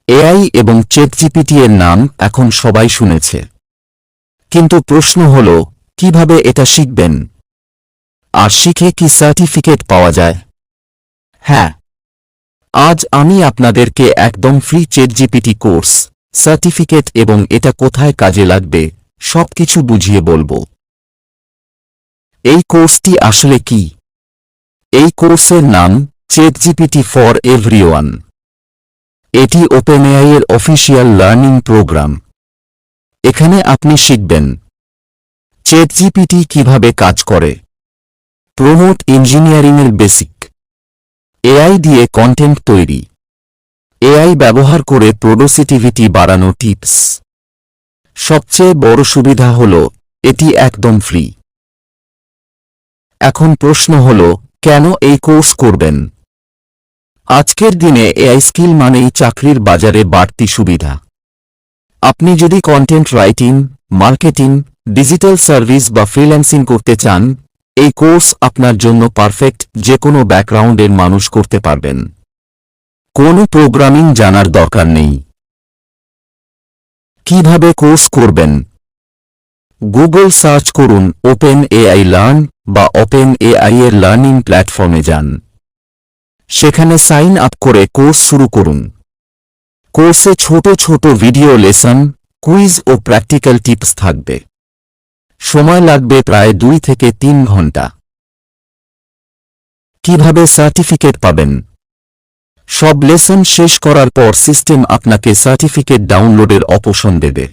AI এবং ChatGPT এর নাম এখন সবাই শুনেছে, কিন্তু প্রশ্ন হল কিভাবে এটা শিখবেন, আর শিখে কি সার্টিফিকেট পাওয়া যায়? হ্যাঁ, আজ আমি আপনাদেরকে একদম ফ্রি চ্যাটজিপিটি কোর্স, সার্টিফিকেট এবং এটা কোথায় কাজে লাগবে সবকিছু বুঝিয়ে বলবো। এই কোর্সটি আসলে কি? এই কোর্সের নাম চ্যাটজিপিটি ফর এভরিওয়ান। এটি ওপেনএআই এর অফিসিয়াল লার্নিং প্রোগ্রাম। এখানে আপনি শিখবেন চ্যাটজিপিটি কিভাবে কাজ করে, প্রমোট ইঞ্জিনিয়ারিংয়ের বেসিক, এআই দিয়ে কন্টেন্ট তৈরি, এআই ব্যবহার করে প্রোডাক্টিভিটি বাড়ানো টিপস। সবচেয়ে বড় সুবিধা হল এটি একদম ফ্রি। এখন প্রশ্ন হল কেন এই কোর্স করবেন? আজকের দিনে এআই স্কিল মানেই চাকরির বাজারে বাড়তি সুবিধা। আপনি যদি content writing, marketing, digital service বা ফ্রিল্যান্সিং করতে চান, এই কোর্স আপনার জন্য পারফেক্ট। যে কোনো ব্যাকগ্রাউন্ডের মানুষ করতে পারবেন। কোনো প্রোগ্রামিং জানার দরকার নেই। কিভাবে কোর্স করবেন? গুগল সার্চ করুন ওপেন এআই লার্ন বা ওপেন এআই এর লার্নিং প্ল্যাটফর্মে যান। সেখানে সাইন আপ করে কোর্স শুরু করুন। কোর্সে ছোট ছোট ভিডিও লেসন, কুইজ ও প্র্যাকটিক্যাল টিপস থাকবে। সময় লাগবে প্রায় 2 থেকে 3 ঘন্টা। কিভাবে সার্টিফিকেট পাবেন? সব লেসন শেষ করার পর সিস্টেম আপনাকে সার্টিফিকেট ডাউনলোডের অপশন দেবে।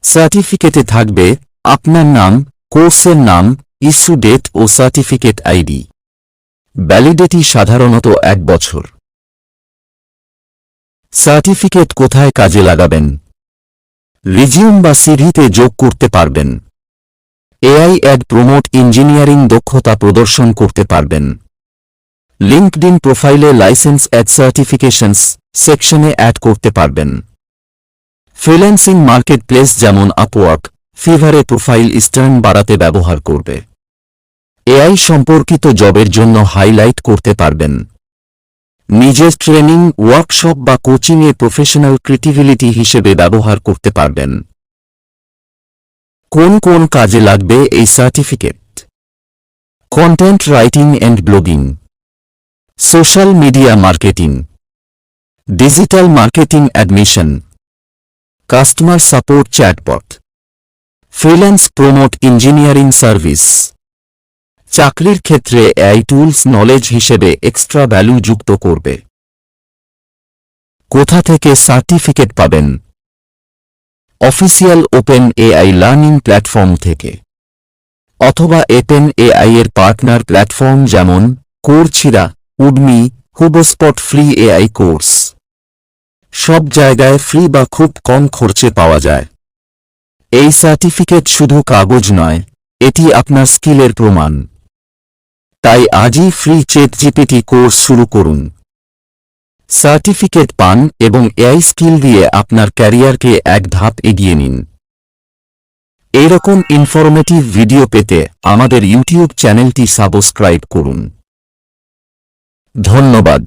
সার্টিফিকেটে থাকবে আপনার নাম, কোর্সের নাম, ইস্যু ডেট ও সার্টিফিকেট আইডি। ভ্যালিডিটি সাধারণত 1 বছর। সার্টিফিকেট কোথায় কাজে লাগাবেন? রিজিউম বা সিভিতে যোগ করতে পারবেন। এআই অ্যাড প্রমোট ইঞ্জিনিয়ারিং দক্ষতা প্রদর্শন করতে পারবেন। লিঙ্কডইন প্রোফাইলে লাইসেন্স অ্যাড সার্টিফিকেশনস সেকশনে অ্যাড করতে পারবেন। ফ্রিল্যান্সিং মার্কেটপ্লেস যেমন আপওয়ার্ক, ফিভারে প্রোফাইল স্টার্ন বাড়াতে ব্যবহার করবে। এআই সম্পর্কিত জবের জন্য হাইলাইট করতে পারবেন। নিজের ট্রেনিং, ওয়ার্কশপ বা কোচিংয়ে প্রফেশনাল ক্রিয়েটিভিটি হিসেবে ব্যবহার করতে পারবেন। কোন কোন কাজে লাগবে এই certificate? Content writing and blogging, social media marketing, digital marketing admission, customer support chatbot, freelance prompt engineering service. চাকরির ক্ষেত্রে এআই টুলস নলেজ হিসেবে এক্সট্রা ভ্যালু যুক্ত করবে। কোথা থেকে সার্টিফিকেট পাবেন? Official OpenAI learning platform থেকে, অথবা ওপেন এআই এর পার্টনার প্ল্যাটফর্ম যেমন Coursera, Udemy, HubSpot free AI course. সব জায়গায় ফ্রি বা খুব কম খরচে পাওয়া যায়। এই সার্টিফিকেট শুধু কাগজ নয়, এটি আপনার স্কিলের প্রমাণ। তাই আজই ফ্রি চ্যাটজিপিটি কোর্স শুরু করুন। সার্টিফিকেট পান এবং এআই স্কিল দিয়ে আপনার ক্যারিয়ারকে এক ধাপ এগিয়ে নিন। এরকম ইনফরমেটিভ ভিডিও পেতে আমাদের ইউটিউব চ্যানেলটি সাবস্ক্রাইব করুন। ধন্যবাদ।